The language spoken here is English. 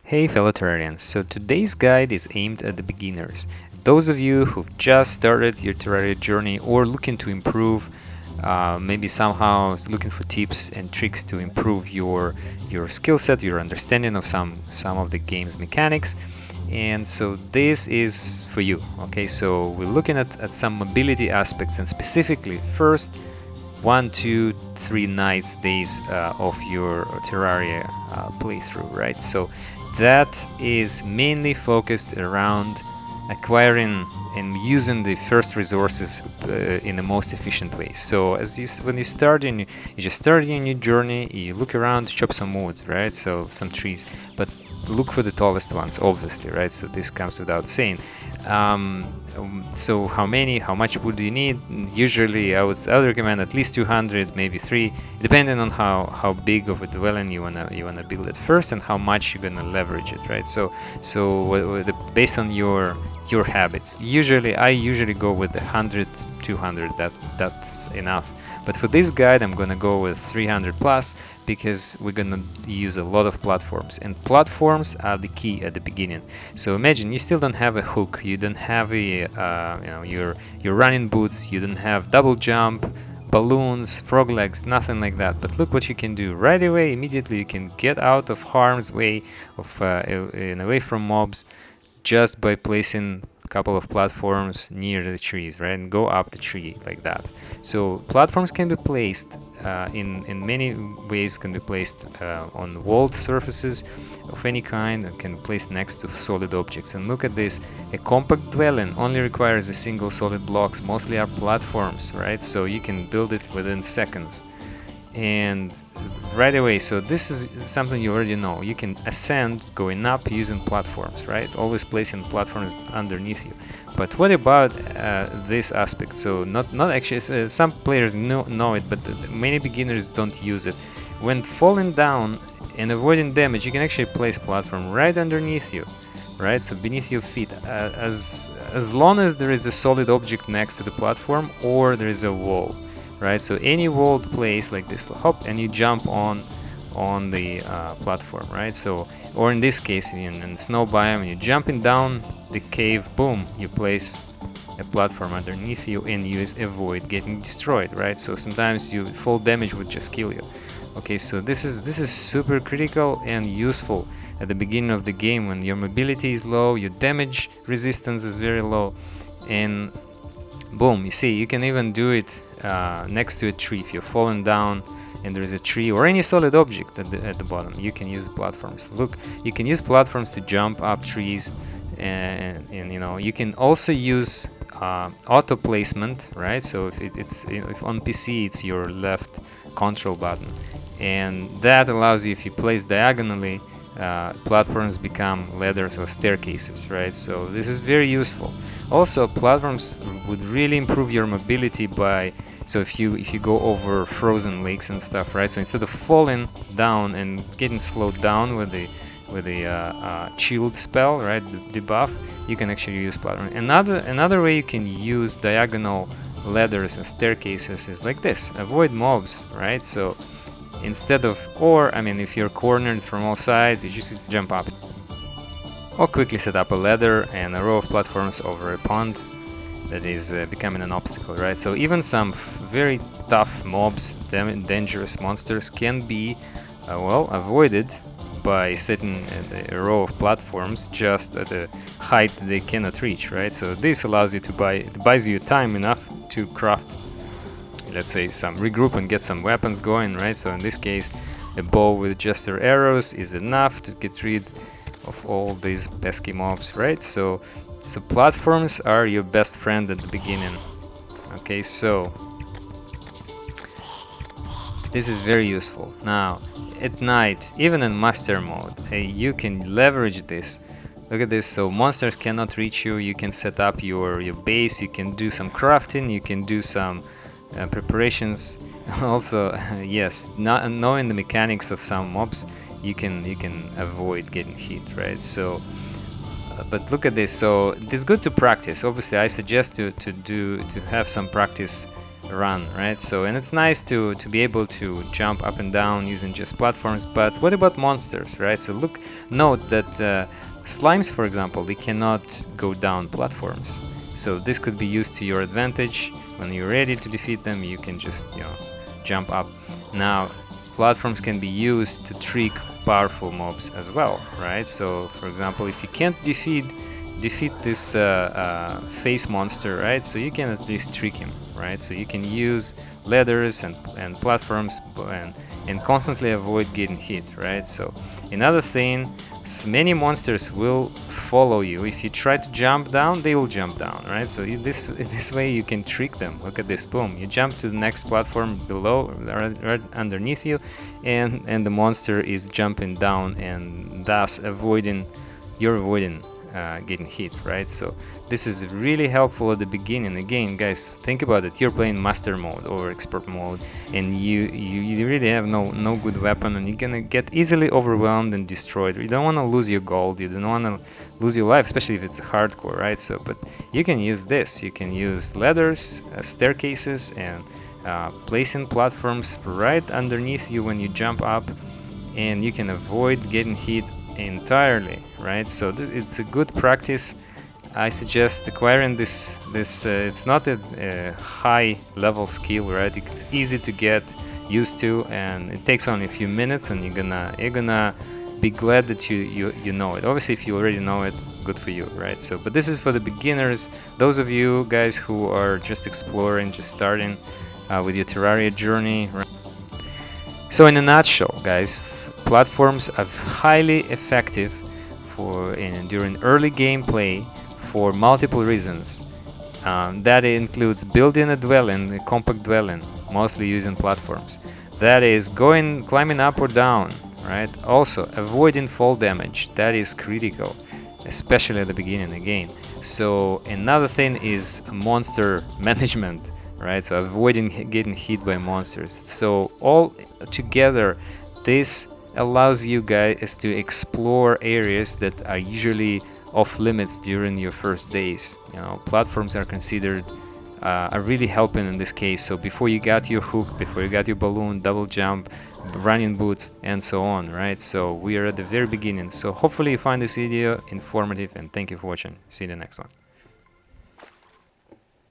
Hey fellow Terrarians, so today's guide is aimed at the beginners. Those of you who've just started your Terraria journey or looking to improve, maybe somehow looking for tips and tricks to improve your skill set, your understanding of some of the game's mechanics. And so this is for you. Okay, so we're looking at some mobility aspects, and specifically first 1, 2, 3 nights, days of your Terraria playthrough, right? So that is mainly focused around acquiring and using the first resources in the most efficient way. So when you start in, you just start in your journey, you look around, chop some woods, right? So some trees, but look for the tallest ones, obviously, right? So this comes without saying. So how much wood do you need? Usually I would recommend at least 200, maybe 3, depending on how big of a dwelling you wanna build at first and how much you're gonna leverage it, right? So based on your habits, I usually go with 100, 200. That's enough. But for this guide, I'm gonna go with 300 plus because we're gonna use a lot of platforms, and platforms are the key at the beginning. So imagine you still don't have a hook, you don't have a your running boots, you don't have double jump, balloons, frog legs, nothing like that. But look what you can do right away. Immediately, you can get out of harm's way, away from mobs, just by placing a couple of platforms near the trees, right, and go up the tree like that. So platforms can be placed in many ways. Can be placed on walled surfaces of any kind, and can be placed next to solid objects. And look at this, a compact dwelling only requires a single solid blocks, mostly are platforms, right? So you can build it within seconds and right away. So this is something you already know. You can ascend going up using platforms, right? Always placing platforms underneath you. But what about this aspect? So not actually, some players know it, but many beginners don't use it. When falling down and avoiding damage, you can actually place platform right underneath you, right? So beneath your feet, as long as there is a solid object next to the platform or there is a wall, right? So any walled place like this, hop, and you jump on the platform, right? So, or in this case, in snow biome, you're jumping down the cave, boom, you place a platform underneath you and you avoid getting destroyed, right? So sometimes fall damage would just kill you. Okay, so this is super critical and useful at the beginning of the game when your mobility is low, your damage resistance is very low, and boom, you see, you can even do it next to a tree. If you're falling down and there is a tree or any solid object at the bottom, you can use platforms. Look, you can use platforms to jump up trees, and you can also use auto placement, right? So if on PC it's your left control button, and that allows you, if you place diagonally, platforms become ladders or staircases, right? So this is very useful. Also, platforms would really improve your mobility so if you go over frozen lakes and stuff, right? So instead of falling down and getting slowed down with the chilled spell, right, the debuff, you can actually use platform. Another way you can use diagonal ladders and staircases is like this: avoid mobs, right? So instead of, if you're cornered from all sides, you just jump up. Or quickly set up a ladder and a row of platforms over a pond that is becoming an obstacle, right? So even some very tough mobs, dangerous monsters, can be avoided by setting a row of platforms just at a height they cannot reach, right? So this allows you it buys you time enough to craft, let's say, regroup and get some weapons going, right? So in this case, a bow with just their arrows is enough to get rid of all these pesky mobs, right? So platforms are your best friend at the beginning. Okay, so this is very useful. Now, at night, even in master mode, you can leverage this. Look at this. So monsters cannot reach you. You can set up your base. You can do some crafting. You can do some preparations. Also, yes, knowing the mechanics of some mobs, you can avoid getting hit, right? So but look at this. So it's good to practice. Obviously, I suggest to have some practice run, right? So, and it's nice to be able to jump up and down using just platforms. But what about monsters, right? So note that slimes, for example, they cannot go down platforms. So this could be used to your advantage. When you're ready to defeat them, you can just, jump up. Now, platforms can be used to trick powerful mobs as well, right? So, for example, if you can't defeat this face monster, right? So you can at least trick him, right? So you can use ladders and platforms and constantly avoid getting hit, right? So another thing, many monsters will follow you. If you try to jump down, they will jump down, right? So this way you can trick them. Look at this, boom, you jump to the next platform below, right underneath you, and the monster is jumping down, and thus you're avoiding getting hit, right? So this is really helpful at the beginning. Again, guys, think about it. You're playing master mode or expert mode, and you really have no good weapon, and you're gonna get easily overwhelmed and destroyed. You don't want to lose your gold, you don't want to lose your life, especially if it's hardcore, right? So, but you can use this. You can use ladders, staircases, and placing platforms right underneath you when you jump up, and you can avoid getting hit entirely, right? So it's a good practice. I suggest acquiring this. It's not a high level skill, right? It's easy to get used to, and it takes only a few minutes, and you're gonna be glad that you know it. Obviously, if you already know it, good for you, right? So, but this is for the beginners. Those of you guys who are just exploring, just starting with your Terraria journey, right? So in a nutshell, guys, platforms are highly effective during early gameplay for multiple reasons. That includes building a compact dwelling, mostly using platforms. That is climbing up or down, right? Also, avoiding fall damage. That is critical, especially at the beginning again. So another thing is monster management, right? So avoiding getting hit by monsters. So all together, this allows you guys to explore areas that are usually off limits during your first days. Platforms are considered are really helping in this case. So before you got your hook, before you got your balloon, double jump, running boots, and so on, right? So we are at the very beginning. So hopefully you find this video informative, and thank you for watching. See you in the next one.